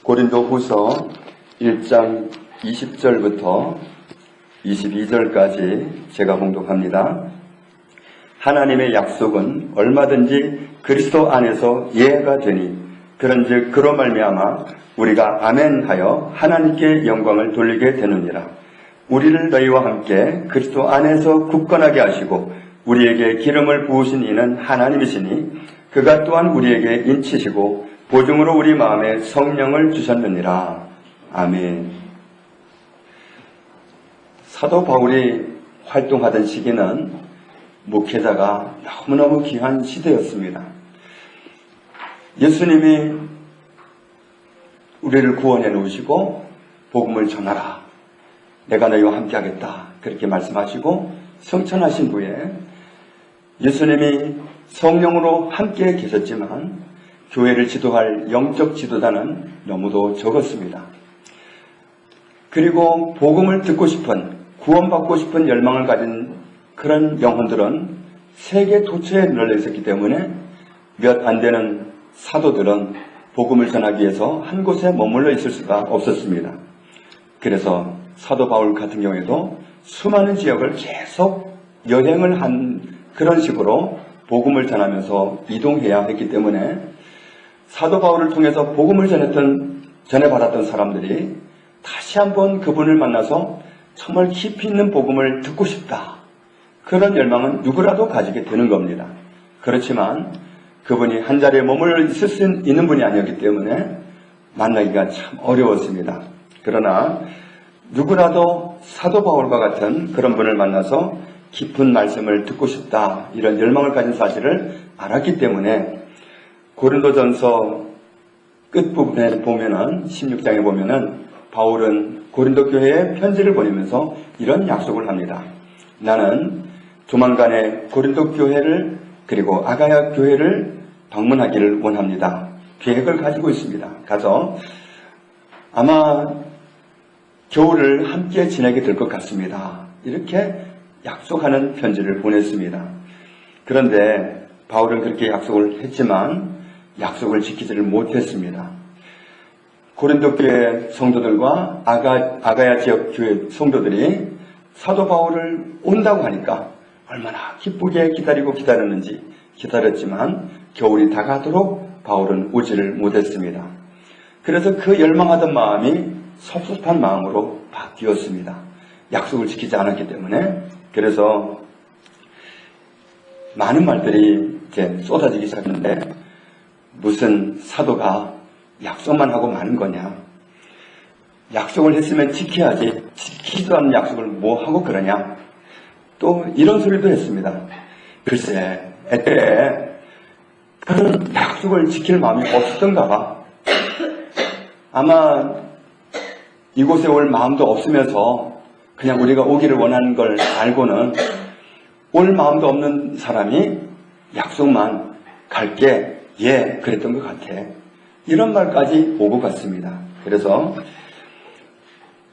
고린도후서 1장 20절부터 22절까지 제가 봉독합니다. 하나님의 약속은 얼마든지 그리스도 안에서 예가 되니 그런즉 그로 말미암아 우리가 아멘하여 하나님께 영광을 돌리게 되느니라. 우리를 너희와 함께 그리스도 안에서 굳건하게 하시고 우리에게 기름을 부으신 이는 하나님이시니 그가 또한 우리에게 인치시고 보증으로 우리 마음에 성령을 주셨느니라. 아멘. 사도 바울이 활동하던 시기는 목회자가 너무너무 귀한 시대였습니다. 예수님이 우리를 구원해 놓으시고 복음을 전하라. 내가 너희와 함께 하겠다. 그렇게 말씀하시고 성천하신 후에 예수님이 성령으로 함께 계셨지만 교회를 지도할 영적 지도자는 너무도 적었습니다. 그리고 복음을 듣고 싶은, 구원받고 싶은 열망을 가진 그런 영혼들은 세계 도처에 널려 있었기 때문에 몇 안 되는 사도들은 복음을 전하기 위해서 한 곳에 머물러 있을 수가 없었습니다. 그래서 사도 바울 같은 경우에도 수많은 지역을 계속 여행을 한 그런 식으로 복음을 전하면서 이동해야 했기 때문에 사도 바울을 통해서 복음을 전해받았던 사람들이 다시 한번 그분을 만나서 정말 깊이 있는 복음을 듣고 싶다. 그런 열망은 누구라도 가지게 되는 겁니다. 그렇지만 그분이 한 자리에 머물러 있을 수 있는 분이 아니었기 때문에 만나기가 참 어려웠습니다. 그러나 누구라도 사도 바울과 같은 그런 분을 만나서 깊은 말씀을 듣고 싶다. 이런 열망을 가진 사실을 알았기 때문에 고린도전서 끝부분에 보면은 16장에 보면은 바울은 고린도 교회에 편지를 보내면서 이런 약속을 합니다. 나는 조만간에 고린도 교회를 그리고 아가야 교회를 방문하기를 원합니다. 계획을 가지고 있습니다. 가서 아마 겨울을 함께 지내게 될 것 같습니다. 이렇게 약속하는 편지를 보냈습니다. 그런데 바울은 그렇게 약속을 했지만 약속을 지키지를 못했습니다. 고린도 교회 성도들과 아가야 지역 교회 성도들이 사도 바울을 온다고 하니까 얼마나 기쁘게 기다렸는지 기다렸지만 겨울이 다가도록 바울은 오지를 못했습니다. 그래서 그 열망하던 마음이 섭섭한 마음으로 바뀌었습니다. 약속을 지키지 않았기 때문에. 그래서 많은 말들이 이제 쏟아지기 시작했는데 무슨 사도가 약속만 하고 마는 거냐. 약속을 했으면 지켜야지. 지키지도 않는 약속을 뭐 하고 그러냐. 또 이런 소리도 했습니다. 글쎄, 애때 그런 약속을 지킬 마음이 없었던가 봐. 아마 이곳에 올 마음도 없으면서 그냥 우리가 오기를 원하는 걸 알고는 올 마음도 없는 사람이 약속만 갈게, 예, 그랬던 것 같아. 이런 말까지 오고 갔습니다. 그래서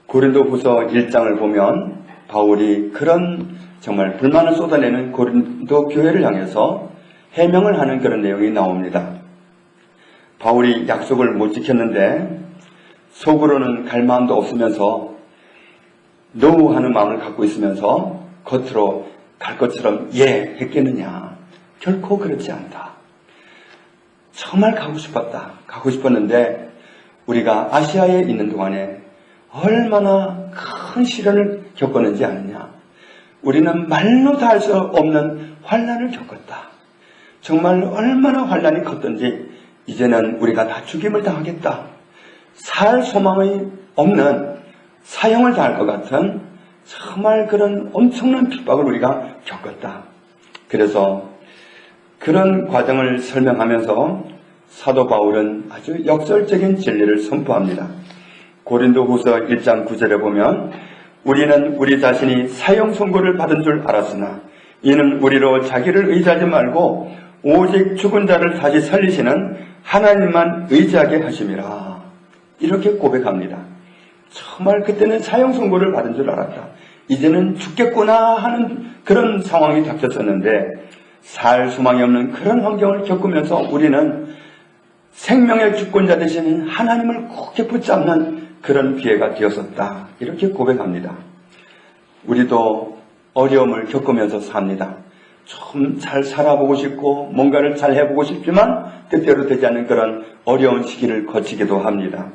고린도후서 1장을 보면 바울이 그런 정말 불만을 쏟아내는 고린도 교회를 향해서 해명을 하는 그런 내용이 나옵니다. 바울이 약속을 못 지켰는데 속으로는 갈 마음도 없으면서 노하는 마음을 갖고 있으면서 겉으로 갈 것처럼 예 했겠느냐. 결코 그렇지 않다. 정말 가고 싶었는데 우리가 아시아에 있는 동안에 얼마나 큰 시련을 겪었는지 아느냐. 우리는 말로 다 할 수 없는 환난을 겪었다. 정말 얼마나 환난이 컸던지 이제는 우리가 다 죽임을 당하겠다. 살 소망이 없는 사형을 당할 것 같은 정말 그런 엄청난 핍박을 우리가 겪었다. 그래서 그런 과정을 설명하면서 사도 바울은 아주 역설적인 진리를 선포합니다. 고린도후서 1장 9절에 보면 우리는 우리 자신이 사형 선고를 받은 줄 알았으나 이는 우리로 자기를 의지하지 말고 오직 죽은 자를 다시 살리시는 하나님만 의지하게 하심이라. 이렇게 고백합니다. 정말 그때는 사형 선고를 받은 줄 알았다. 이제는 죽겠구나 하는 그런 상황이 닥쳤었는데 살 소망이 없는 그런 환경을 겪으면서 우리는 생명의 주권자 되시는 하나님을 굳게 붙잡는 그런 기회가 되었었다. 이렇게 고백합니다. 우리도 어려움을 겪으면서 삽니다. 좀 잘 살아보고 싶고 뭔가를 잘 해보고 싶지만 뜻대로 되지 않는 그런 어려운 시기를 거치기도 합니다.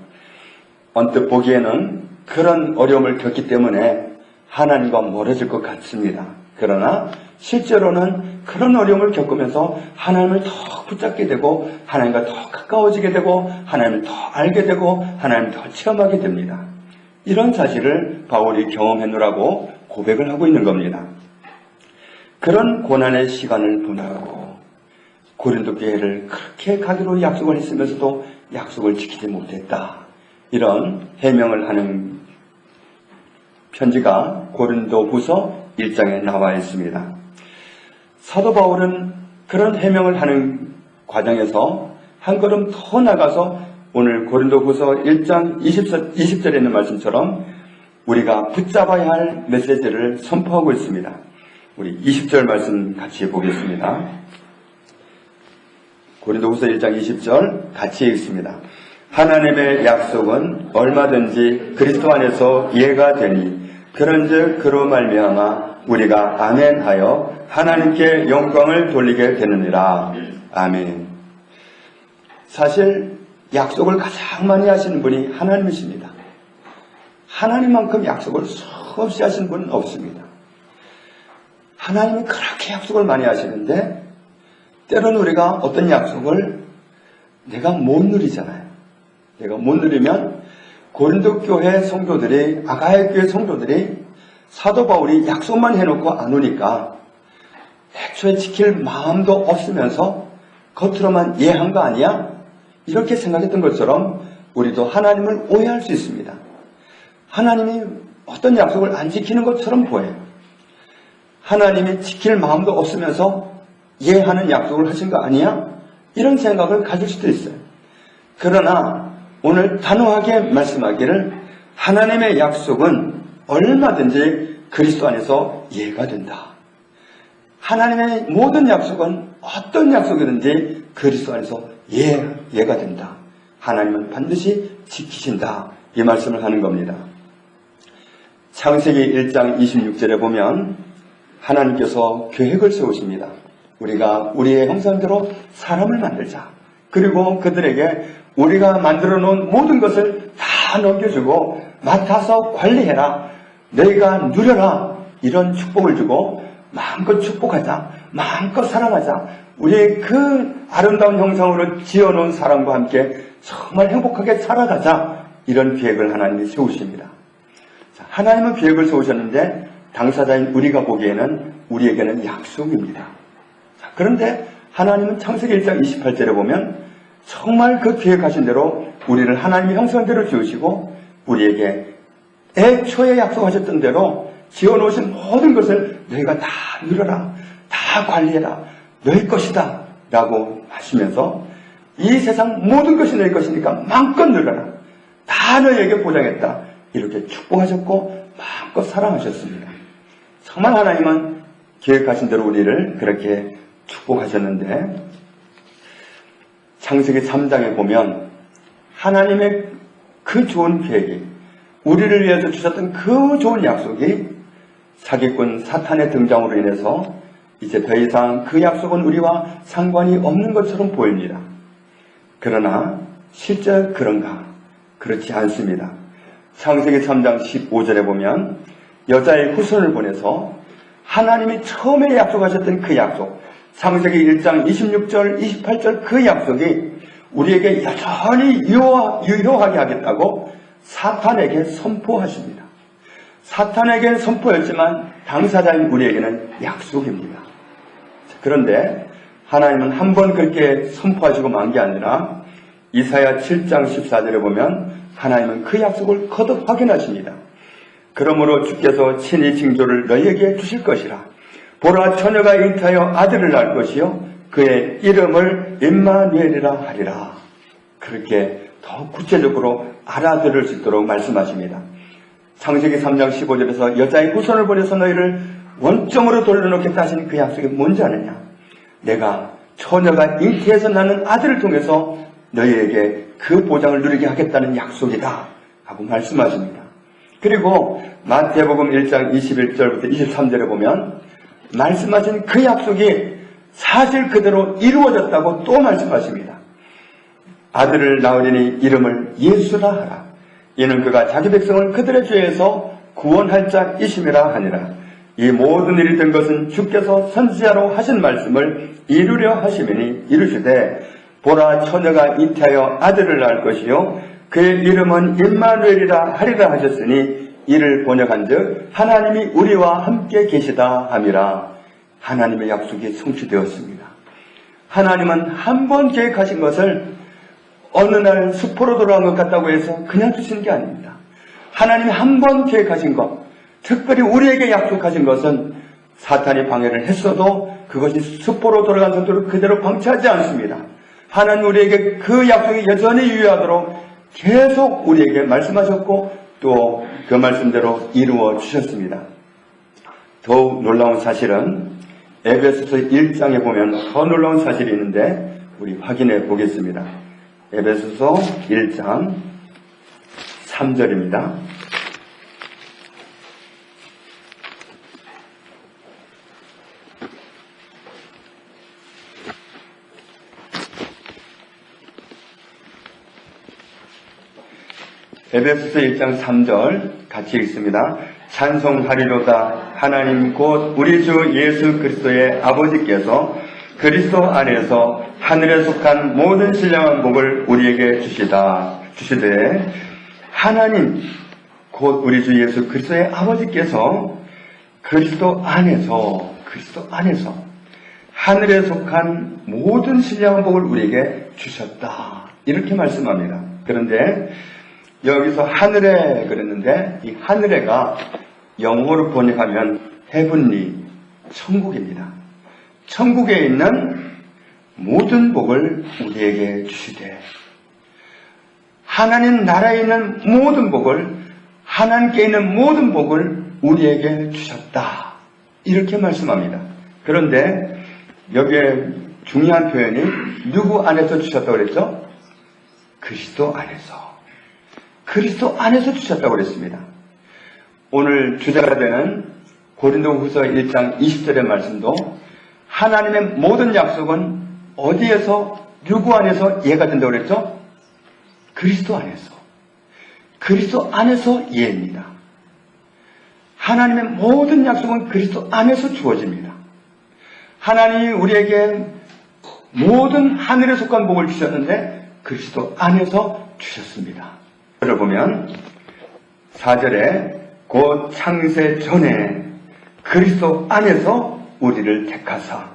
언뜻 보기에는 그런 어려움을 겪기 때문에 하나님과 멀어질 것 같습니다. 그러나 실제로는 그런 어려움을 겪으면서 하나님을 더 붙잡게 되고 하나님과 더 가까워지게 되고 하나님을 더 알게 되고 하나님을 더 체험하게 됩니다. 이런 사실을 바울이 경험했노라고 고백을 하고 있는 겁니다. 그런 고난의 시간을 보내고 고린도 교회를 그렇게 가기로 약속을 했으면서도 약속을 지키지 못했다. 이런 해명을 하는 편지가 고린도후서 1장에 나와 있습니다. 사도 바울은 그런 해명을 하는 과정에서 한 걸음 더 나가서 오늘 고린도후서 1장 20절에 있는 말씀처럼 우리가 붙잡아야 할 메시지를 선포하고 있습니다. 우리 20절 말씀 같이 보겠습니다. 고린도후서 1장 20절 같이 읽습니다. 하나님의 약속은 얼마든지 그리스도 안에서 이해가 되니 그런즉 그로 말미암아 우리가 아멘하여 하나님께 영광을 돌리게 되느니라. 아멘. 사실 약속을 가장 많이 하시는 분이 하나님이십니다. 하나님만큼 약속을 수없이 하시는 분은 없습니다. 하나님이 그렇게 약속을 많이 하시는데 때로는 우리가 어떤 약속을 내가 못 누리잖아요. 내가 못 누리면 고린도 교회 성도들이, 아가야 교회 성도들이 사도 바울이 약속만 해놓고 안 오니까 애초에 지킬 마음도 없으면서 겉으로만 이해한 거 아니야? 이렇게 생각했던 것처럼 우리도 하나님을 오해할 수 있습니다. 하나님이 어떤 약속을 안 지키는 것처럼 보여요. 하나님이 지킬 마음도 없으면서 이해하는 약속을 하신 거 아니야? 이런 생각을 가질 수도 있어요. 그러나 오늘 단호하게 말씀하기를 하나님의 약속은 얼마든지 그리스도 안에서 이해가 된다. 하나님의 모든 약속은 어떤 약속이든지 그리스도 안에서 이해가 된다. 하나님은 반드시 지키신다. 이 말씀을 하는 겁니다. 창세기 1장 26절에 보면 하나님께서 계획을 세우십니다. 우리가 우리의 형상대로 사람을 만들자. 그리고 그들에게 우리가 만들어 놓은 모든 것을 다 넘겨주고 맡아서 관리해라. 너희가 누려라. 이런 축복을 주고 마음껏 축복하자. 마음껏 사랑하자. 우리의 그 아름다운 형상으로 지어놓은 사람과 함께 정말 행복하게 살아가자. 이런 계획을 하나님이 세우십니다. 자, 하나님은 계획을 세우셨는데 당사자인 우리가 보기에는 우리에게는 약속입니다. 자, 그런데 하나님은 창세기 1장 28절에 보면 정말 그 계획하신 대로 우리를 하나님의 형상대로 지으시고 우리에게 애초에 약속하셨던 대로 지어놓으신 모든 것을 너희가 다 누려라, 다 관리해라, 너희 것이다 라고 하시면서 이 세상 모든 것이 너희 것이니까 마음껏 누려라, 다 너희에게 보장했다, 이렇게 축복하셨고 마음껏 사랑하셨습니다. 정말 하나님은 계획하신 대로 우리를 그렇게 축복하셨는데 창세기 3장에 보면 하나님의 그 좋은 계획이, 우리를 위해서 주셨던 그 좋은 약속이 사기꾼 사탄의 등장으로 인해서 이제 더 이상 그 약속은 우리와 상관이 없는 것처럼 보입니다. 그러나 실제 그런가? 그렇지 않습니다. 창세기 3장 15절에 보면 여자의 후손을 보내서 하나님이 처음에 약속하셨던 그 약속, 창세기 1장 26절, 28절 그 약속이 우리에게 여전히 유효하게 하겠다고 사탄에게 선포하십니다. 사탄에게는 선포였지만 당사자인 우리에게는 약속입니다. 그런데 하나님은 한 번 그렇게 선포하시고 만 게 아니라 이사야 7장 14절에 보면 하나님은 그 약속을 거듭 확인하십니다. 그러므로 주께서 친히 징조를 너희에게 주실 것이라. 보라, 처녀가 잉태하여 아들을 낳을 것이요 그의 이름을 임마누엘이라 하리라. 그렇게 더 구체적으로 알아들을 수 있도록 말씀하십니다. 창세기 3장 15절에서 여자의 후손을 보내서 너희를 원점으로 돌려놓겠다 하신 그 약속이 뭔지 아느냐? 내가 처녀가 잉태해서 낳는 아들을 통해서 너희에게 그 보장을 누리게 하겠다는 약속이다 하고 말씀하십니다. 그리고 마태복음 1장 21절부터 23절에 보면 말씀하신 그 약속이 사실 그대로 이루어졌다고 또 말씀하십니다. 아들을 낳으리니 이름을 예수라 하라. 이는 그가 자기 백성을 그들의 죄에서 구원할 자이심이라 하니라. 이 모든 일이 된 것은 주께서 선지자로 하신 말씀을 이루려 하시매니 이르시되 보라 처녀가 잉태하여 아들을 낳을 것이요 그의 이름은 임마누엘이라 하리라 하셨으니 이를 번역한즉 하나님이 우리와 함께 계시다 함이라. 하나님의 약속이 성취되었습니다. 하나님은 한 번 계획하신 것을 어느 날 수포로 돌아간 것 같다고 해서 그냥 주시는 게 아닙니다. 하나님이 한 번 계획하신 것, 특별히 우리에게 약속하신 것은 사탄이 방해를 했어도 그것이 수포로 돌아간 상태로 그대로 방치하지 않습니다. 하나님 우리에게 그 약속이 여전히 유효하도록 계속 우리에게 말씀하셨고 또 그 말씀대로 이루어 주셨습니다. 더욱 놀라운 사실은 에베소서 1장에 보면 더 놀라운 사실이 있는데 우리 확인해 보겠습니다. 에베소서 1장 3절입니다. 에베소서 1장 3절 같이 읽습니다. 찬송하리로다 하나님 곧 우리 주 예수 그리스도의 아버지께서 그리스도 안에서 하늘에 속한 모든 신령한 복을 우리에게 주시되 하나님 곧 우리 주 예수 그리스도의 아버지께서 그리스도 안에서 하늘에 속한 모든 신령한 복을 우리에게 주셨다 이렇게 말씀합니다. 그런데 여기서 하늘에 그랬는데 이 하늘에가 영어로 번역하면 heavenly, 천국입니다. 천국에 있는 모든 복을 우리에게 주시되 하나님 나라에 있는 모든 복을 하나님께 있는 모든 복을 우리에게 주셨다 이렇게 말씀합니다. 그런데 여기에 중요한 표현이 누구 안에서 주셨다고 그랬죠? 그리스도 안에서 주셨다고 그랬습니다. 오늘 주제가 되는 고린도후서 1장 20절의 말씀도 하나님의 모든 약속은 어디에서 누구 안에서 이해가 된다고 그랬죠? 그리스도 안에서 이해입니다. 하나님의 모든 약속은 그리스도 안에서 주어집니다. 하나님이 우리에게 모든 하늘에 속한 복을 주셨는데 그리스도 안에서 주셨습니다. 를 보면 4절에 곧 창세 전에 그리스도 안에서 우리를 택하사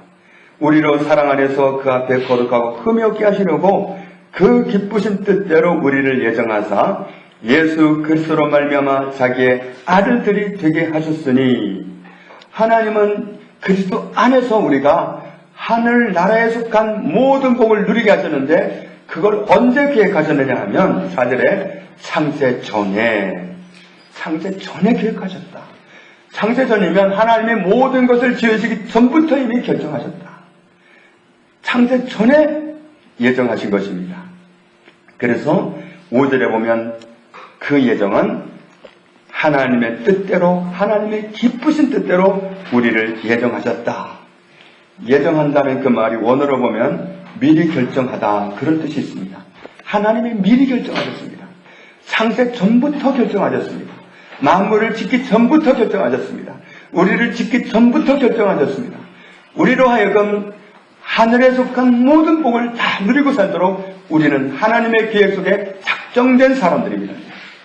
우리로 사랑 안에서 그 앞에 거룩하고 흠이 없게 하시려고 그 기쁘신 뜻대로 우리를 예정하사 예수 그리스도로 말미암아 자기의 아들들이 되게 하셨으니 하나님은 그리스도 안에서 우리가 하늘 나라에 속한 모든 복을 누리게 하셨는데 그걸 언제 계획하셨느냐 하면 4절에 창세 전에 계획하셨다. 창세 전이면 하나님의 모든 것을 지으시기 전부터 이미 결정하셨다. 창세 전에 예정하신 것입니다. 그래서 5절에 보면 그 예정은 하나님의 뜻대로 하나님의 기쁘신 뜻대로 우리를 예정하셨다. 예정한다는 그 말이 원어로 보면 미리 결정하다 그런 뜻이 있습니다. 하나님이 미리 결정하셨습니다. 창세 전부터 결정하셨습니다. 만물을 짓기 전부터 결정하셨습니다. 우리를 짓기 전부터 결정하셨습니다. 우리로 하여금 하늘에 속한 모든 복을 다 누리고 살도록 우리는 하나님의 계획 속에 작정된 사람들입니다.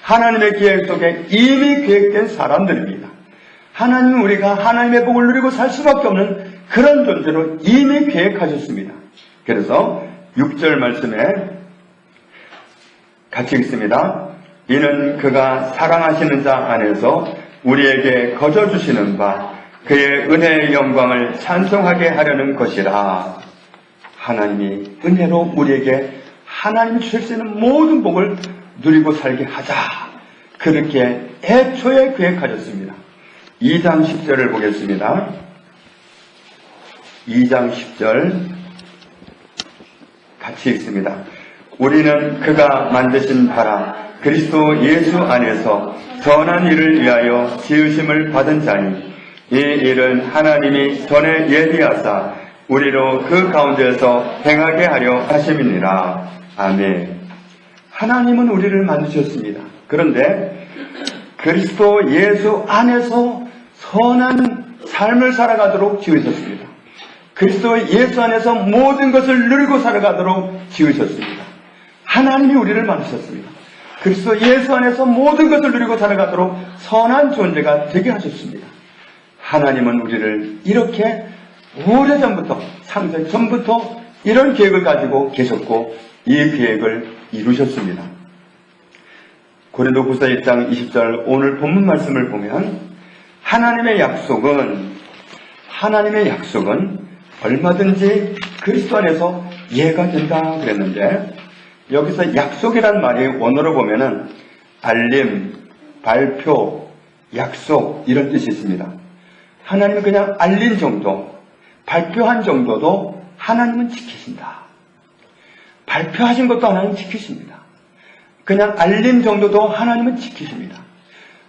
하나님의 계획 속에 이미 계획된 사람들입니다. 하나님은 우리가 하나님의 복을 누리고 살 수밖에 없는 그런 존재로 이미 계획하셨습니다. 그래서 6절 말씀에 같이 읽습니다. 이는 그가 사랑하시는 자 안에서 우리에게 거저주시는 바 그의 은혜의 영광을 찬송하게 하려는 것이라. 하나님이 은혜로 우리에게 하나님이 주실 수 있는 모든 복을 누리고 살게 하자. 그렇게 애초에 계획하셨습니다. 2장 10절을 보겠습니다. 2장 10절 같이 읽습니다. 우리는 그가 만드신 바라 그리스도 예수 안에서 선한 일을 위하여 지으심을 받은 자니 이 일은 하나님이 전에 예비하사 우리로 그 가운데서 행하게 하려 하심이니라. 아멘. 하나님은 우리를 만드셨습니다. 그런데 그리스도 예수 안에서 선한 삶을 살아가도록 지으셨습니다. 그리스도 예수 안에서 모든 것을 누리고 살아가도록 지으셨습니다. 하나님이 우리를 만드셨습니다. 그리스도 예수 안에서 모든 것을 누리고 살아가도록 선한 존재가 되게 하셨습니다. 하나님은 우리를 이렇게 오래전부터, 창세 전부터 이런 계획을 가지고 계셨고 이 계획을 이루셨습니다. 고린도후서 1장 20절 오늘 본문 말씀을 보면 하나님의 약속은 얼마든지 그리스도 안에서 이해가 된다 그랬는데 여기서 약속이란 말이 원어로 보면은 알림, 발표, 약속 이런 뜻이 있습니다. 하나님은 그냥 알린 정도, 발표한 정도도 하나님은 지키신다. 발표하신 것도 하나님은 지키십니다. 그냥 알린 정도도 하나님은 지키십니다.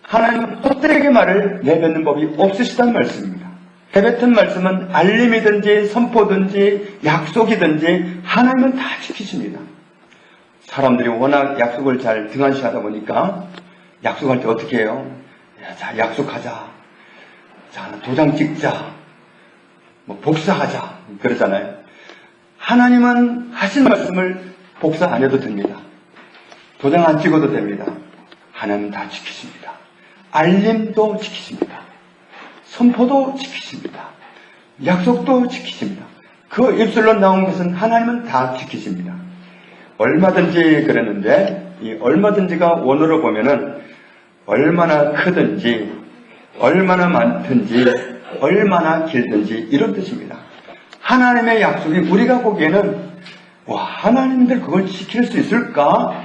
하나님은 헛되게 말을 내뱉는 법이 없으시다는 말씀입니다. 내뱉은 말씀은 알림이든지 선포든지 약속이든지 하나님은 다 지키십니다. 사람들이 워낙 약속을 잘 등한시하다 보니까 약속할 때 어떻게 해요? 자, 약속하자. 자, 도장 찍자. 복사하자. 그러잖아요. 하나님은 하신 말씀을 복사 안 해도 됩니다. 도장 안 찍어도 됩니다. 하나님은 다 지키십니다. 알림도 지키십니다. 선포도 지키십니다. 약속도 지키십니다. 그 입술로 나온 것은 하나님은 다 지키십니다. 얼마든지 그랬는데 이 얼마든지가 원어로 보면은 얼마나 크든지 얼마나 많든지 얼마나 길든지 이런 뜻입니다. 하나님의 약속이 우리가 보기에는 와, 하나님들 그걸 지킬 수 있을까?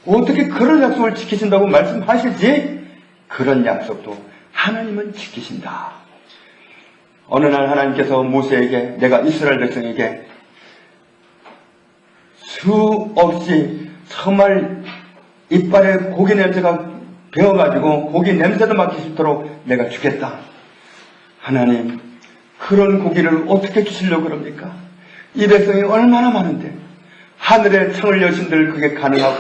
어떻게 그런 약속을 지키신다고 말씀하시지? 그런 약속도 하나님은 지키신다. 어느 날 하나님께서 모세에게, 내가 이스라엘 백성에게 수없이 정말 이빨에 고기 냄새가 배어가지고 고기 냄새도 맡기 싫도록 내가 주겠다. 하나님, 그런 고기를 어떻게 주시려고 그럽니까? 이 백성이 얼마나 많은데 하늘의 창을 여신들 그게 가능하고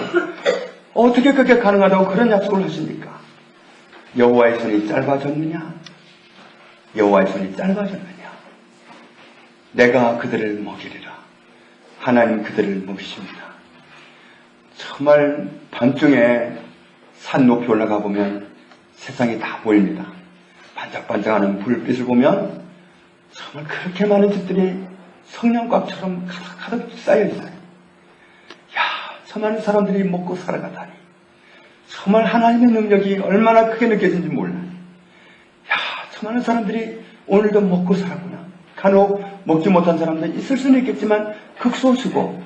어떻게 그게 가능하다고 그런 약속을 하십니까? 여호와의 손이 짧아졌느냐? 여호와의 손이 짧아졌느냐? 내가 그들을 먹이리라. 하나님 그들을 먹이십니다. 정말 밤중에 산 높이 올라가 보면 세상이 다 보입니다. 반짝반짝하는 불빛을 보면 정말 그렇게 많은 집들이 성냥곽처럼 가득 쌓여 있어요. 야, 저 많은 사람들이 먹고 살아가다니. 정말 하나님의 능력이 얼마나 크게 느껴진지 몰라요. 야, 저 많은 사람들이 오늘도 먹고 살았구나. 간혹 먹지 못한 사람도 있을 수는 있겠지만 극소수고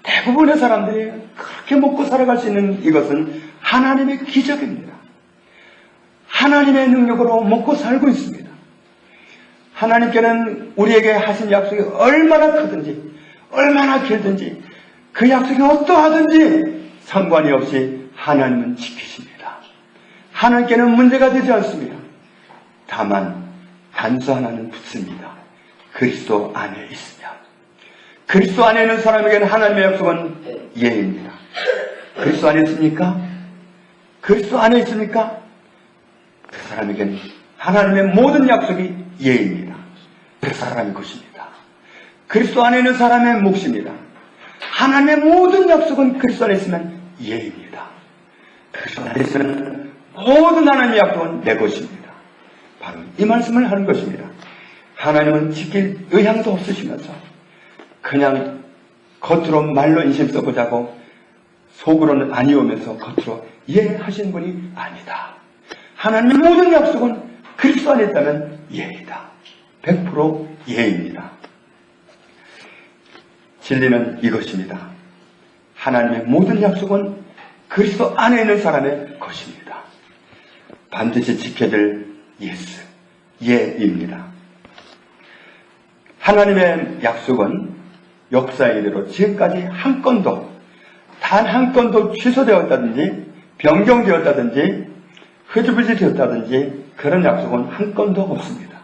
대부분의 사람들이 그렇게 먹고 살아갈 수 있는 이것은 하나님의 기적입니다. 하나님의 능력으로 먹고 살고 있습니다. 하나님께는 우리에게 하신 약속이 얼마나 크든지 얼마나 길든지 그 약속이 어떠하든지 상관이 없이 하나님은 지키십니다. 하나님께는 문제가 되지 않습니다. 다만 단서 하나는 붙습니다. 그리스도 안에 있으면. 그리스도 안에 있는 사람에게는 하나님의 약속은 예입니다. 그리스도 안에 있습니까? 그리스도 안에 있습니까? 그 사람에게는 하나님의 모든 약속이 예입니다. 그 사람의 것입니다. 그리스도 안에 있는 사람의 몫입니다. 하나님의 모든 약속은 그리스도 안에 있으면 예입니다. 그리스도 안에 있으면 모든 하나님의 약속은 내 것입니다. 바로 이 말씀을 하는 것입니다. 하나님은 지킬 의향도 없으시면서 그냥 겉으로 말로 인심 써보자고 속으로는 아니오면서 겉으로 예하시는 분이 아니다. 하나님의 모든 약속은 그리스도 안에 있다면 예이다. 100% 예입니다. 진리는 이것입니다. 하나님의 모든 약속은 그리스도 안에 있는 사람의 것입니다. 반드시 지켜질 예스, 예입니다. 하나님의 약속은 역사의 이대로 지금까지 한 건도 단 한 건도 취소되었다든지 변경되었다든지 흐지부지 되었다든지 그런 약속은 한 건도 없습니다.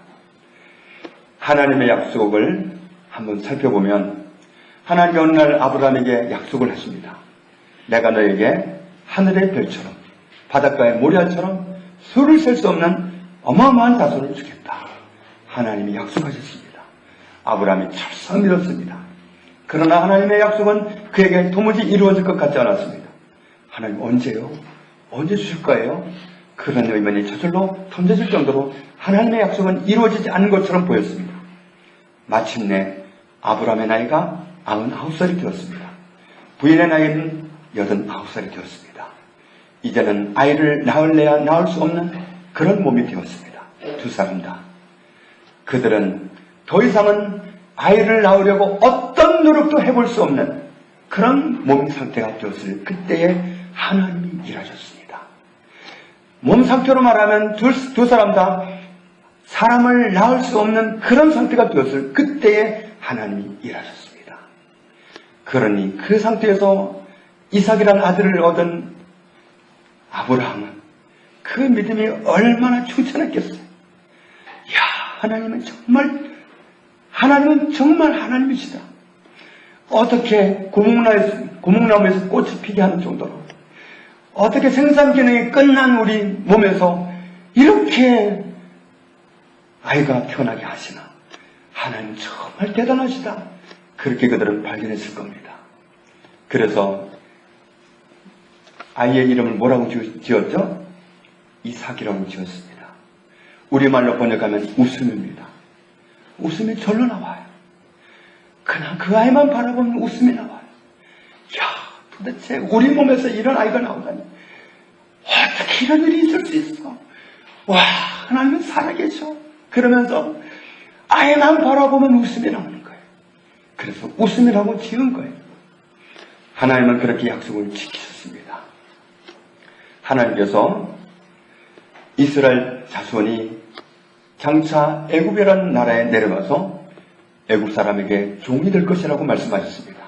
하나님의 약속을 한번 살펴보면 하나님이 어느 날 아브라함에게 약속을 하십니다. 내가 너에게 하늘의 별처럼 바닷가의 모래알처럼 수를 셀 수 없는 어마어마한 자손을 주겠다. 하나님이 약속하셨습니다. 아브라함이 철썩 믿었습니다. 그러나 하나님의 약속은 그에게 도무지 이루어질 것 같지 않았습니다. 하나님 언제요? 언제 주실 거예요? 그런 의문이 저절로 던져질 정도로 하나님의 약속은 이루어지지 않은 것처럼 보였습니다. 마침내 아브라함의 나이가 99살이 되었습니다. 부인의 나이는 89살이 되었습니다. 이제는 아이를 낳을래야 낳을 수 없는 그런 몸이 되었습니다. 두 사람 다. 그들은 더 이상은 아이를 낳으려고 어떤 노력도 해볼 수 없는 그런 몸 상태가 되었을 그때에 하나님이 일하셨습니다. 몸 상태로 말하면 두 사람 다 사람을 낳을 수 없는 그런 상태가 되었을 그때에 하나님이 일하셨습니다. 그러니 그 상태에서 이삭이라는 아들을 얻은 아브라함은 그 믿음이 얼마나 충천했겠어요. 이야, 하나님은 정말 하나님이시다. 어떻게 고목나무에서 꽃이 피게 하는 정도로, 어떻게 생산 기능이 끝난 우리 몸에서 이렇게 아이가 태어나게 하시나. 하나님 정말 대단하시다. 그렇게 그들은 발견했을 겁니다. 그래서 아이의 이름을 뭐라고 지었죠? 이삭이라고 지었습니다. 우리말로 번역하면 웃음입니다. 웃음이 절로 나와요. 그냥 그 아이만 바라보면 웃음이 나와요. 야, 도대체 우리 몸에서 이런 아이가 나오다니. 어떻게 이런 일이 있을 수 있어? 와, 하나님은 살아계셔. 그러면서 아이만 바라보면 웃음이 나오는 거예요. 그래서 웃음이라고 지은 거예요. 하나님은 그렇게 약속을 지키셨습니다. 하나님께서 이스라엘 자손이 장차 애굽이라는 나라에 내려가서 애굽 사람에게 종이 될 것이라고 말씀하셨습니다.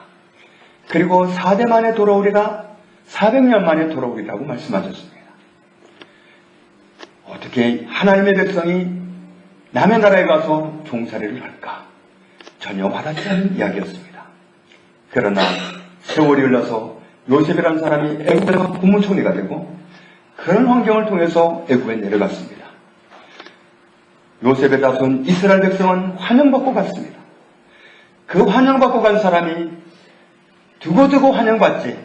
그리고 4대 만에 돌아오리라, 400년 만에 돌아오리라고 말씀하셨습니다. 어떻게 하나님의 백성이 남의 나라에 가서 종살이를 할까? 전혀 와닿지 않는 이야기였습니다. 그러나 세월이 흘러서 요셉이라는 사람이 애굽에서 국무총리가 되고 그런 환경을 통해서 애굽에 내려갔습니다. 요셉의 자손 이스라엘 백성은 환영받고 갔습니다. 그 환영받고 간 사람이 두고두고 환영받지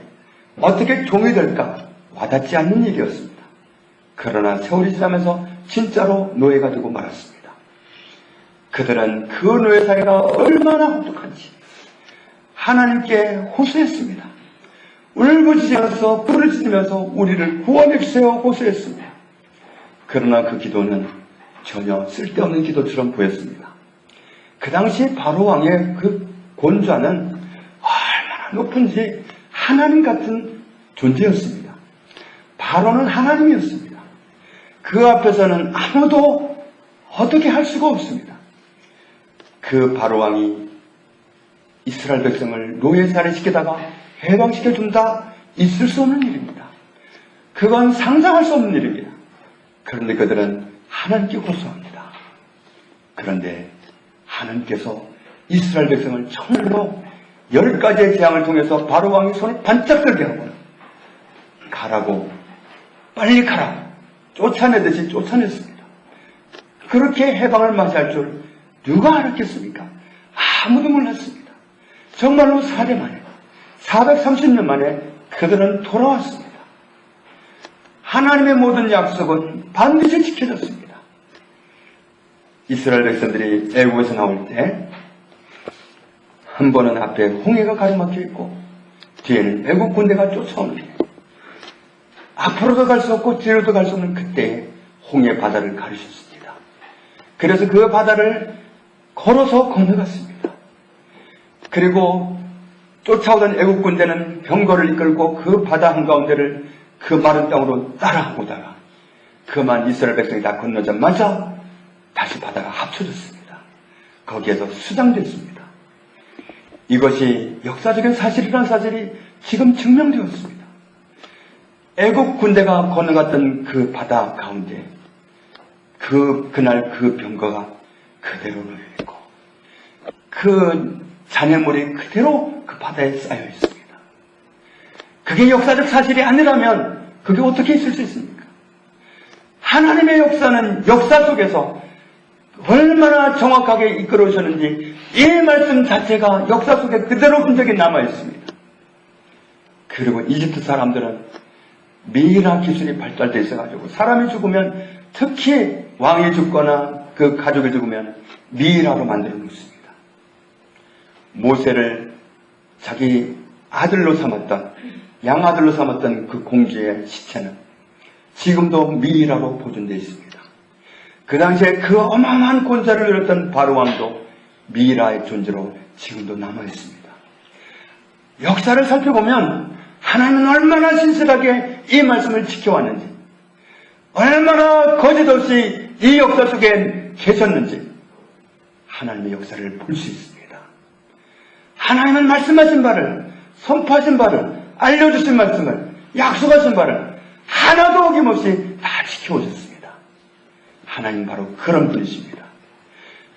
어떻게 종이 될까 와닿지 않는 일이었습니다. 그러나 세월이 지나면서 진짜로 노예가 되고 말았습니다. 그들은 그 노예 사회가 얼마나 혹독한지 하나님께 호소했습니다. 울부짖으면서 부르짖으면서 우리를 구원해 주세요 호소했습니다. 그러나 그 기도는 전혀 쓸데없는 기도처럼 보였습니다. 그 당시 바로 왕의 그 권좌는 얼마나 높은지 하나님 같은 존재였습니다. 바로는 하나님이었습니다. 그 앞에서는 아무도 어떻게 할 수가 없습니다. 그 바로 왕이 이스라엘 백성을 노예살이시키다가 해방시켜준다? 있을 수 없는 일입니다. 그건 상상할 수 없는 일입니다. 그런데 그들은 하나님께 호소합니다. 그런데 하나님께서 이스라엘 백성을 정말로 10가지의 재앙을 통해서 바로 왕이 손에 반짝 들게 하고 가라고, 빨리 가라 쫓아내듯이 쫓아냈습니다. 그렇게 해방을 맞이할 줄 누가 알았겠습니까? 아무도 몰랐습니다. 정말로 4대 만에 430년 만에 그들은 돌아왔습니다. 하나님의 모든 약속은 반드시 지켜졌습니다. 이스라엘 백성들이 애국에서 나올 때 한 번은 앞에 홍해가 가로막혀 있고 뒤에는 애국 군대가 쫓아오는데 앞으로도 갈 수 없고 뒤로도 갈 수 없는 그때에 홍해 바다를 가르셨습니다. 그래서 그 바다를 걸어서 건너갔습니다. 그리고 쫓아오던 애국 군대는 병거를 이끌고 그 바다 한가운데를 그 마른 땅으로 따라오다가 그만 이스라엘 백성이 다 건너자마자 다시 바다가 합쳐졌습니다. 거기에서 수장됐습니다. 이것이 역사적인 사실이라는 사실이 지금 증명되었습니다. 애국 군대가 건너갔던 그 바다 가운데 그날 그 병거가 그대로 놓여있고 그 잔해물이 그대로 그 바다에 쌓여 있습니다. 그게 역사적 사실이 아니라면 그게 어떻게 있을 수 있습니까? 하나님의 역사는 역사 속에서 얼마나 정확하게 이끌어 오셨는지 이 말씀 자체가 역사 속에 그대로 흔적이 남아 있습니다. 그리고 이집트 사람들은 미이라 기술이 발달되어 있어가지고 사람이 죽으면, 특히 왕이 죽거나 그 가족이 죽으면 미이라로 만들어 놓습니다. 모세를 자기 아들로 삼았던, 양아들로 삼았던 그 공주의 시체는 지금도 미이라로 보존되어 있습니다. 그 당시에 그 어마어마한 권세를 누렸던 바로왕도 미이라의 존재로 지금도 남아 있습니다. 역사를 살펴보면 하나님은 얼마나 신실하게 이 말씀을 지켜왔는지, 얼마나 거짓 없이 이 역사 속에 계셨는지 하나님의 역사를 볼 수 있습니다. 하나님은 말씀하신 바를, 선포하신 바를, 알려주신 말씀을, 약속하신 바를 하나도 어김없이 다 지켜오셨습니다. 하나님 바로 그런 분이십니다.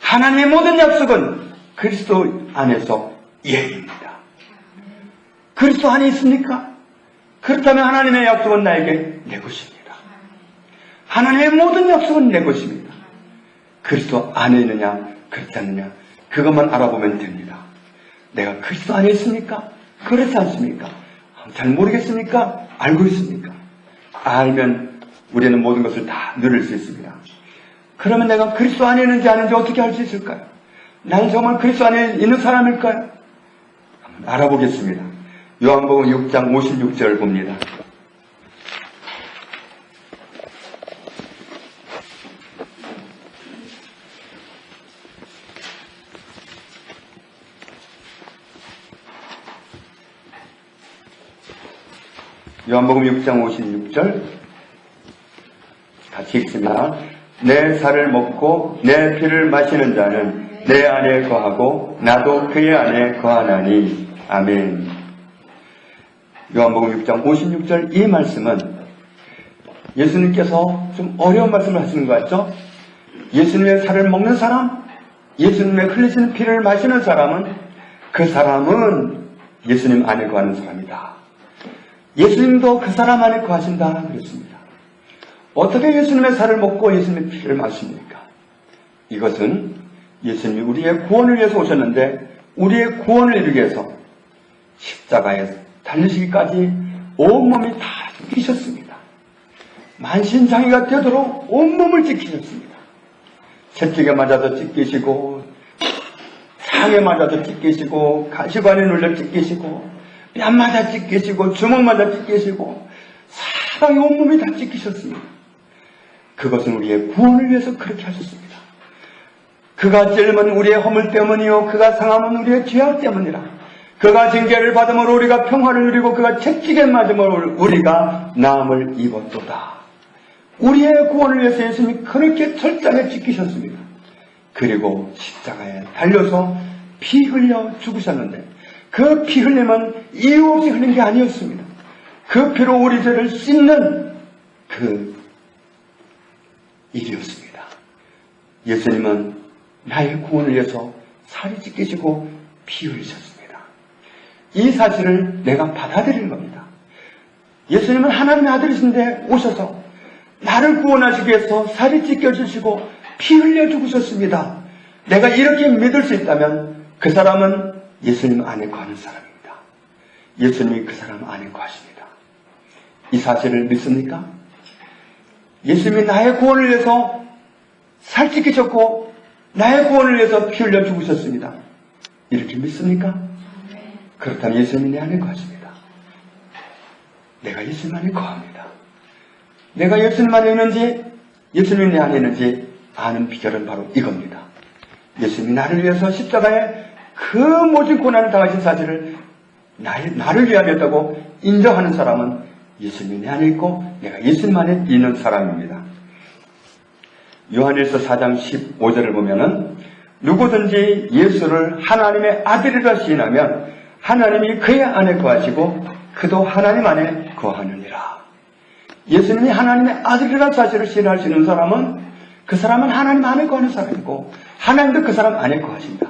하나님의 모든 약속은 그리스도 안에서 예입니다. 그리스도 안에 있습니까? 그렇다면 하나님의 약속은 나에게 내 것입니다. 하나님의 모든 약속은 내 것입니다. 그리스도 안에 있느냐 그렇지 않느냐 그것만 알아보면 됩니다. 내가 그리스도 안에 있습니까? 그렇지 않습니까? 잘 모르겠습니까? 알고 있습니까? 알면 우리는 모든 것을 다 누릴 수 있습니다. 그러면 내가 그리스도 안에 있는지 아닌지 어떻게 알 수 있을까요? 나는 정말 그리스도 안에 있는 사람일까요? 한번 알아보겠습니다. 요한복음 6장 56절 봅니다. 요한복음 6장 56절 같이 읽습니다. 내 살을 먹고 내 피를 마시는 자는 내 안에 거하고 나도 그의 안에 거하나니. 아멘. 요한복음 6장 56절 이 말씀은 예수님께서 좀 어려운 말씀을 하시는 것 같죠? 예수님의 살을 먹는 사람, 예수님의 흘리시는 피를 마시는 사람은 그 사람은 예수님 안에 거하는 사람이다. 예수님도 그 사람 안에 거하신다 그랬습니다. 어떻게 예수님의 살을 먹고 예수님의 피를 마십니까? 이것은 예수님이 우리의 구원을 위해서 오셨는데 우리의 구원을 이루기 위해서 십자가에 달리시기까지 온몸이 다 찢기셨습니다. 만신창이가 되도록 온몸을 찢기셨습니다. 채찍에 맞아서 찢기시고 상에 맞아서 찢기시고 가시관에 눌려 찢기시고 뺨 맞아 찢기시고 주먹 맞아 찢기시고 사방에 온몸이 다 찢기셨습니다. 그것은 우리의 구원을 위해서 그렇게 하셨습니다. 그가 찔면 우리의 허물 때문이요 그가 상함은 우리의 죄악 때문이라. 그가 징계를 받음으로 우리가 평화를 누리고 그가 채찍에 맞음으로 우리가 나음을 입었도다. 우리의 구원을 위해서 예수님이 그렇게 철저하게 지키셨습니다. 그리고 십자가에 달려서 피 흘려 죽으셨는데 그 피 흘림은 이유 없이 흘린 게 아니었습니다. 그 피로 우리 죄를 씻는 그 일이었습니다. 예수님은 나의 구원을 위해서 살이 찢기시고 피 흘리셨습니다. 이 사실을 내가 받아들이는 겁니다. 예수님은 하나님의 아들이신데 오셔서 나를 구원하시기 위해서 살이 찢겨주시고 피 흘려 죽으셨습니다. 내가 이렇게 믿을 수 있다면 그 사람은 예수님 안에 거하는 사람입니다. 예수님이 그 사람 안에 거하십니다. 이 사실을 믿습니까? 예수님이 나의 구원을 위해서 살 찢기셨고 나의 구원을 위해서 피 흘려 죽으셨습니다. 이렇게 믿습니까? 그렇다면 예수님이 내 안에 거하십니다. 내가 예수님 안에 거합니다. 내가 예수님 안에 있는지 예수님이 내 안에 있는지 아는 비결은 바로 이겁니다. 예수님이 나를 위해서 십자가에 그 모든 고난을 당하신 사실을 나를 위하였다고 인정하는 사람은 예수님이 내 안에 있고 내가 예수님 안에 있는 사람입니다. 요한일서 4장 15절을 보면은 누구든지 예수를 하나님의 아들이라 시인하면 하나님이 그의 안에 거하시고 그도 하나님 안에 거하느니라. 예수님이 하나님의 아들이라는 사실을 신뢰할 수 있는 사람은 그 사람은 하나님 안에 거하는 사람이고 하나님도 그 사람 안에 거하신다.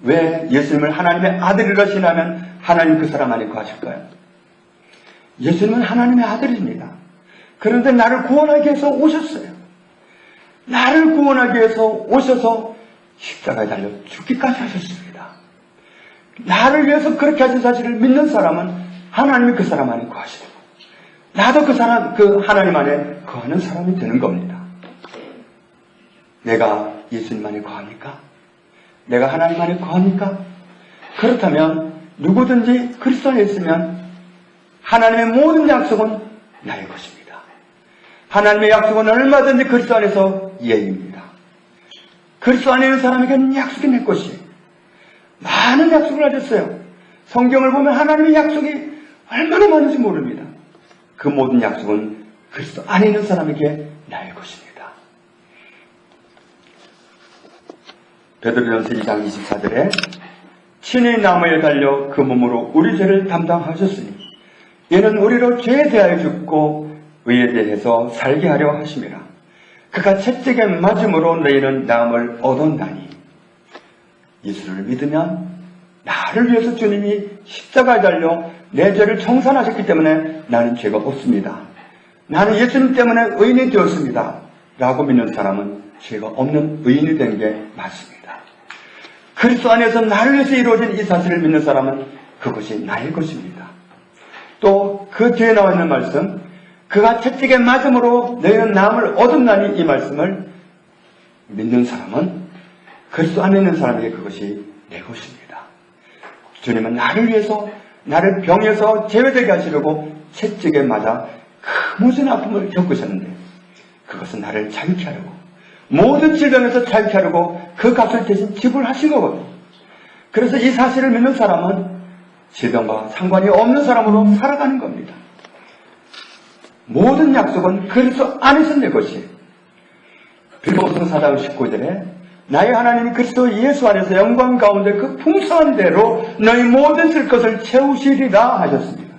왜 예수님을 하나님의 아들이라 신하면 하나님 그 사람 안에 거하실까요? 예수님은 하나님의 아들입니다. 그런데 나를 구원하기 위해서 오셨어요. 나를 구원하기 위해서 오셔서 십자가에 달려 죽기까지 하셨습니다. 나를 위해서 그렇게 하신 사실을 믿는 사람은 하나님이 그 사람 안에 거하시고 나도 그 하나님 안에 거하는 사람이 되는 겁니다. 내가 예수님 안에 거합니까? 내가 하나님 안에 거합니까? 그렇다면 누구든지 그리스도 안에 있으면 하나님의 모든 약속은 나의 것입니다. 하나님의 약속은 얼마든지 그리스도 안에서 예입니다. 그리스도 안에 있는 사람에게는 약속이 내 것이에요. 많은 약속을 하셨어요. 성경을 보면 하나님의 약속이 얼마나 많은지 모릅니다. 그 모든 약속은 그리스도 안에 있는 사람에게 나의 것입니다. 베드로전서 2장 24절에 친히 나무에 달려 그 몸으로 우리 죄를 담당하셨으니 이는 우리로 죄에 대하여 죽고 의에 대해서 살게 하려 하심이라. 그가 채찍에 맞음으로 너희는 나음을 얻었나니. 예수를 믿으면 나를 위해서 주님이 십자가에 달려 내 죄를 청산하셨기 때문에 나는 죄가 없습니다. 나는 예수님 때문에 의인이 되었습니다. 라고 믿는 사람은 죄가 없는 의인이 된 게 맞습니다. 그리스도 안에서 나를 위해서 이루어진 이 사실을 믿는 사람은 그것이 나의 것입니다. 또 그 뒤에 나와 있는 말씀, 그가 채찍에 맞음으로 너희는 나음을 얻었나니, 이 말씀을 믿는 사람은 그리스도 안에 있는 사람에게 그것이 내 것입니다. 주님은 나를 위해서 나를 병에서 제외되게 하시려고 채찍에 맞아 그 무슨 아픔을 겪으셨는데 그것은 나를 자유케 하려고, 모든 질병에서 자유케 하려고 그 값을 대신 지불하신 거거든요. 그래서 이 사실을 믿는 사람은 질병과 상관이 없는 사람으로 살아가는 겁니다. 모든 약속은 그리스도 안에서 내 것이에요. 빌립보서 4장 19절에 나의 하나님이 그리스도 예수 안에서 영광 가운데 그 풍성한 대로 너희 모든 쓸 것을 채우시리라 하셨습니다.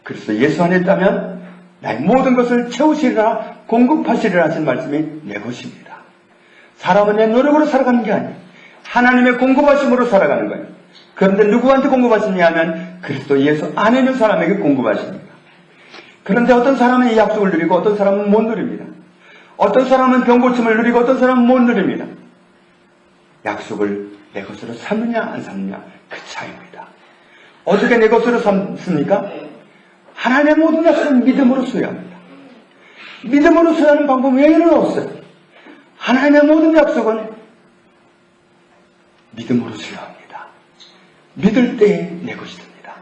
그리스도 예수 안에 있다면 나의 모든 것을 채우시리라, 공급하시리라 하신 말씀이 내 것입니다. 사람은 내 노력으로 살아가는 게 아니에요. 하나님의 공급하심으로 살아가는 거예요. 그런데 누구한테 공급하시냐 하면 그리스도 예수 안에 있는 사람에게 공급하십니다. 그런데 어떤 사람은 이 약속을 누리고 어떤 사람은 못 누립니다. 어떤 사람은 병고침을 누리고 어떤 사람은 못 누립니다. 약속을 내 것으로 삼느냐 안 삼느냐, 그 차이입니다. 어떻게 내 것으로 삼습니까? 하나님의 모든 약속은 믿음으로 수여합니다. 믿음으로 수여하는 방법 외에는 없어요. 하나님의 모든 약속은 믿음으로 수여합니다. 믿을 때에 내 것이 됩니다.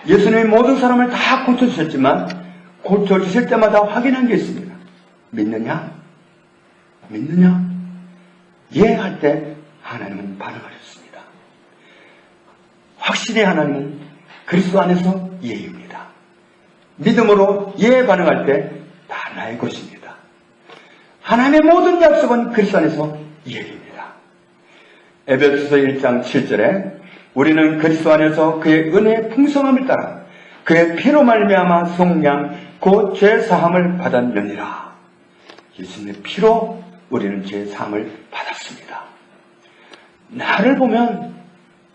예수님이 모든 사람을 다 고쳐주셨지만 고쳐주실 때마다 확인한 게 있습니다. 믿느냐? 믿느냐? 예 할 때 하나님은 반응하셨습니다. 확실히 하나님은 그리스도 안에서 예입니다. 믿음으로 예 반응할 때 다 나의 것입니다. 하나님의 모든 약속은 그리스도 안에서 예입니다. 에베소서 1장 7절에 우리는 그리스도 안에서 그의 은혜의 풍성함을 따라 그의 피로 말미암아 속량 곧 죄 사함을 받았느니라. 예수님의 피로 우리는 죄 사함을 받았습니다. 나를 보면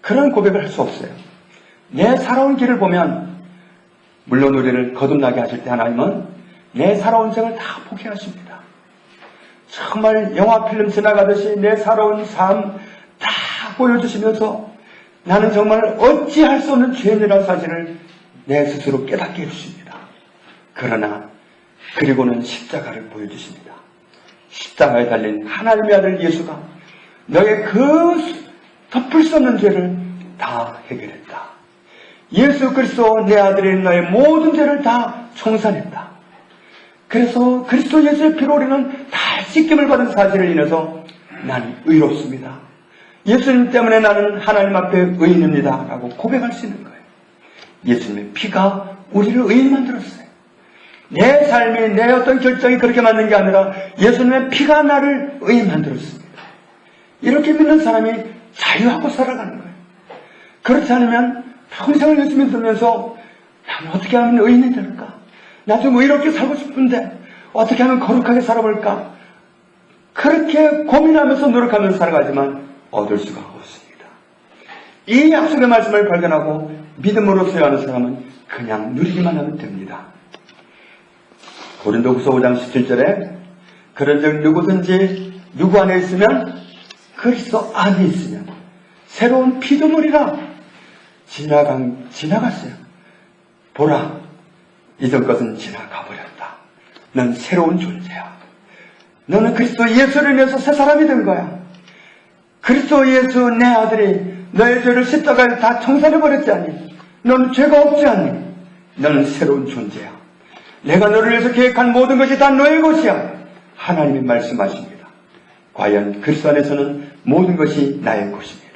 그런 고백을 할 수 없어요. 내 살아온 길을 보면, 물론 우리를 거듭나게 하실 때 하나님은 내 살아온 생을 다 포기하십니다. 정말 영화 필름 지나가듯이 내 살아온 삶 다 보여주시면서 나는 정말 어찌할 수 없는 죄인이라는 사실을 내 스스로 깨닫게 해주십니다. 그러나 그리고는 십자가를 보여주십니다. 십자가에 달린 하나님의 아들 예수가 너의 그 덮을 수 없는 죄를 다 해결했다. 예수 그리스도 내 아들인 너의 모든 죄를 다 청산했다. 그래서 그리스도 예수의 피로 우리는 다 씻김을 받은 사실을 인해서 나는 의롭습니다. 예수님 때문에 나는 하나님 앞에 의인입니다 라고 고백할 수 있는 거예요. 예수님의 피가 우리를 의인 만들었어요. 내 삶이, 내 어떤 결정이 그렇게 맞는 게 아니라 예수님의 피가 나를 의인 만들었습니다. 이렇게 믿는 사람이 자유하고 살아가는 거예요. 그렇지 않으면 평생을 예수 믿으면서 나는 어떻게 하면 의인이 될까? 나 좀 의롭게 살고 싶은데 어떻게 하면 거룩하게 살아볼까? 그렇게 고민하면서 노력하면서 살아가지만 얻을 수가 없습니다. 이 약속의 말씀을 발견하고 믿음으로 수여하는 사람은 그냥 누리기만 하면 됩니다. 고린도후서 5장 17절에 그런즉 누구든지 누구 안에 있으면 그리스도 안에 있으면 새로운 피조물이라 지나갔어요. 보라, 이전 것은 지나가 버렸다. 넌 새로운 존재야. 너는 그리스도 예수를 인해서 새 사람이 된 거야. 그리스도 예수 내 아들이 너의 죄를 십자가에 다 청산해 버렸지 않니? 너는 죄가 없지 않니? 너는 새로운 존재야. 내가 너를 위해서 계획한 모든 것이 다 너의 것이야. 하나님이 말씀하십니다. 과연 그리스도 안에서는 모든 것이 나의 것입니다.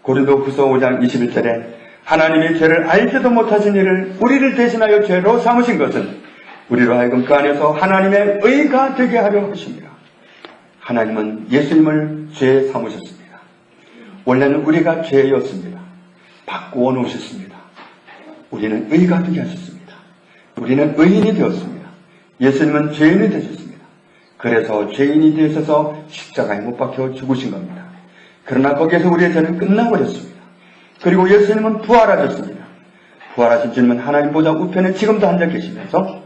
고린도후서 5장 21절에 하나님이 죄를 알지도 못하신 이를 우리를 대신하여 죄로 삼으신 것은 우리로 하여금 그 안에서 하나님의 의가 되게 하려 하십니다. 하나님은 예수님을 죄에 삼으셨습니다. 원래는 우리가 죄였습니다. 바꾸어 놓으셨습니다. 우리는 의가 되게 하셨습니다. 우리는 의인이 되었습니다. 예수님은 죄인이 되셨습니다. 그래서 죄인이 되셔서 십자가에 못 박혀 죽으신 겁니다. 그러나 거기에서 우리의 죄는 끝나버렸습니다. 그리고 예수님은 부활하셨습니다. 부활하신 주님은 하나님 보좌 우편에 지금도 앉아 계시면서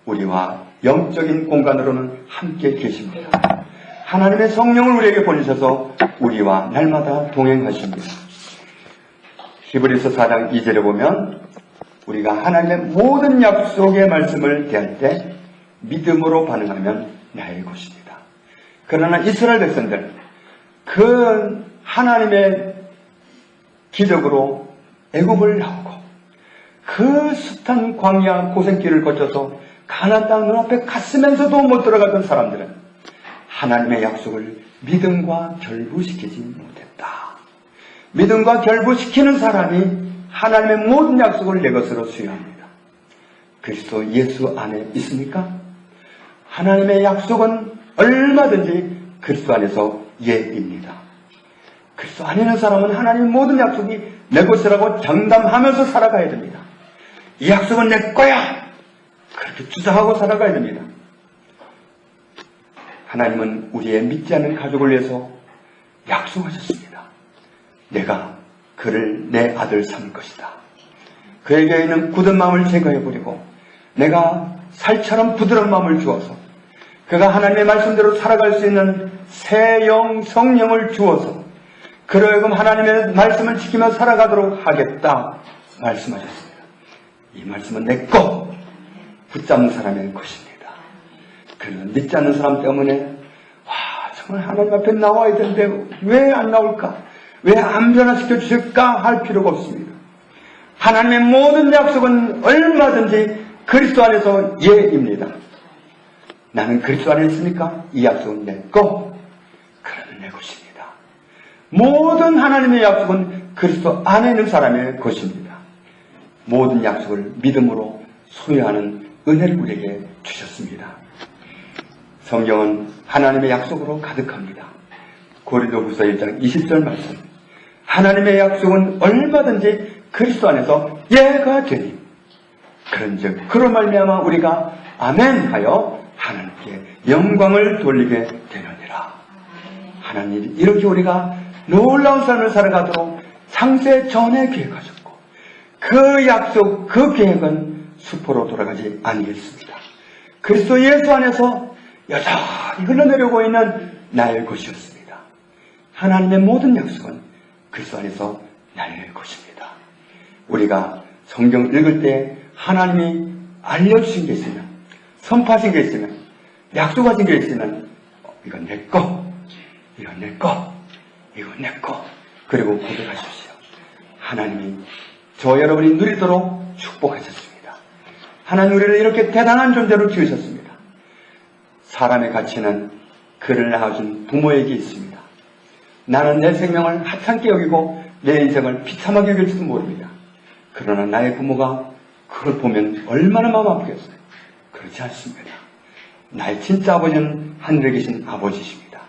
우리와 영적인 공간으로는 함께 계십니다. 하나님의 성령을 우리에게 보내셔서 우리와 날마다 동행하십니다. 히브리서 4장 2절에 보면 우리가 하나님의 모든 약속의 말씀을 대할 때 믿음으로 반응하면 나의 것입니다. 그러나 이스라엘 백성들 그 하나님의 기적으로 애굽을 나오고 그 숱한 광야 고생길을 거쳐서 가나안 땅 눈앞에 갔으면서도 못 들어갔던 사람들은 하나님의 약속을 믿음과 결부시키지 못했다. 믿음과 결부시키는 사람이 하나님의 모든 약속을 내 것으로 수여합니다. 그리스도 예수 안에 있습니까? 하나님의 약속은 얼마든지 그리스도 안에서 예입니다. 그리스도 안에 있는 사람은 하나님의 모든 약속이 내 것이라고 장담하면서 살아가야 됩니다. 이 약속은 내 거야! 그렇게 주장하고 살아가야 됩니다. 하나님은 우리의 믿지 않는 가족을 위해서 약속하셨습니다. 내가 그를 내 아들 삼을 것이다. 그에게 있는 굳은 마음을 제거해버리고 내가 살처럼 부드러운 마음을 주어서 그가 하나님의 말씀대로 살아갈 수 있는 새 영 성령을 주어서 그로 하여금 하나님의 말씀을 지키며 살아가도록 하겠다 말씀하셨습니다. 이 말씀은 내 것, 붙잡는 사람의 것입니다. 그래서 믿지 않는 사람 때문에 와 정말 하나님 앞에 나와야 되는데 왜 안 나올까? 왜 안 변화시켜 주실까? 할 필요가 없습니다. 하나님의 모든 약속은 얼마든지 그리스도 안에서 예입니다. 나는 그리스도 안에 있으니까 이 약속은 내 것, 그러면 내 것입니다. 모든 하나님의 약속은 그리스도 안에 있는 사람의 것입니다. 모든 약속을 믿음으로 소유하는 은혜를 우리에게 주셨습니다. 성경은 하나님의 약속으로 가득합니다. 고린도후서 1장 20절 말씀. 하나님의 약속은 얼마든지 그리스도 안에서 예가 되니 그런즉 그로 말미암아 우리가 아멘 하여 하나님께 영광을 돌리게 되느니라. 하나님이 이렇게 우리가 놀라운 삶을 살아가도록 창세 전에 계획하셨고 그 약속, 그 계획은 수포로 돌아가지 않겠습니다. 그리스도 예수 안에서 여전히 흘러내려오고 있는 나의 것이었습니다. 하나님의 모든 약속은 그리스도 안에서 나의 것입니다. 우리가 성경 읽을 때 하나님이 알려주신 게 있으면, 선포하신 게 있으면, 약속하신 게 있으면 이건 내 거, 이건 내 거, 이건 내 거, 그리고 고백하십시오. 하나님이 저 여러분이 누리도록 축복하셨습니다. 하나님 우리를 이렇게 대단한 존재로 지으셨습니다. 사람의 가치는 그를 낳아준 부모에게 있습니다. 나는 내 생명을 하찮게 여기고 내 인생을 비참하게 여길지도 모릅니다. 그러나 나의 부모가 그걸 보면 얼마나 마음 아프겠어요. 그렇지 않습니다. 나의 진짜 아버지는 하늘에 계신 아버지십니다.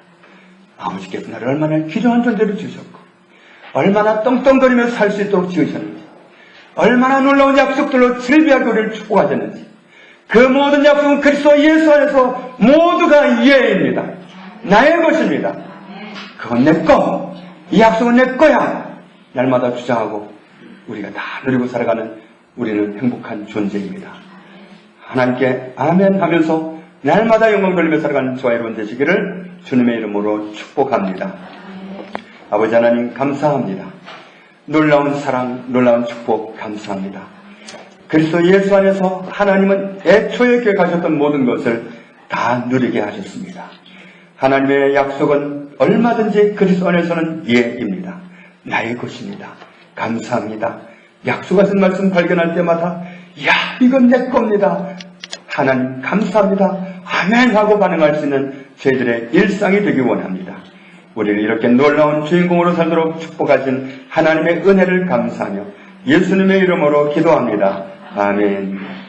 아버지께서 나를 얼마나 귀중한 존재로 주셨고 얼마나 떵떵거리며 살 수 있도록 지으셨는지, 얼마나 놀라운 약속들로 즐비하게 우리를 축복하셨는지, 그 모든 약속은 그리스도 예수 안에서 모두가 예입니다. 나의 것입니다. 그건 내 거, 이 약속은 내 거야. 날마다 주장하고 우리가 다 누리고 살아가는 우리는 행복한 존재입니다. 하나님께 아멘 하면서 날마다 영광 돌리며 살아가는 저와 여러분 되시기를 주님의 이름으로 축복합니다. 아버지 하나님 감사합니다. 놀라운 사랑, 놀라운 축복 감사합니다. 그리스도 예수 안에서 하나님은 애초에 계획하셨던 모든 것을 다 누리게 하셨습니다. 하나님의 약속은 얼마든지 그리스도 안에서는 예입니다. 나의 것입니다. 감사합니다. 약속하신 말씀 발견할 때마다 야, 이건 내 겁니다. 하나님 감사합니다. 아멘 하고 반응할 수 있는 저희들의 일상이 되기 원합니다. 우리를 이렇게 놀라운 주인공으로 살도록 축복하신 하나님의 은혜를 감사하며 예수님의 이름으로 기도합니다. 아멘.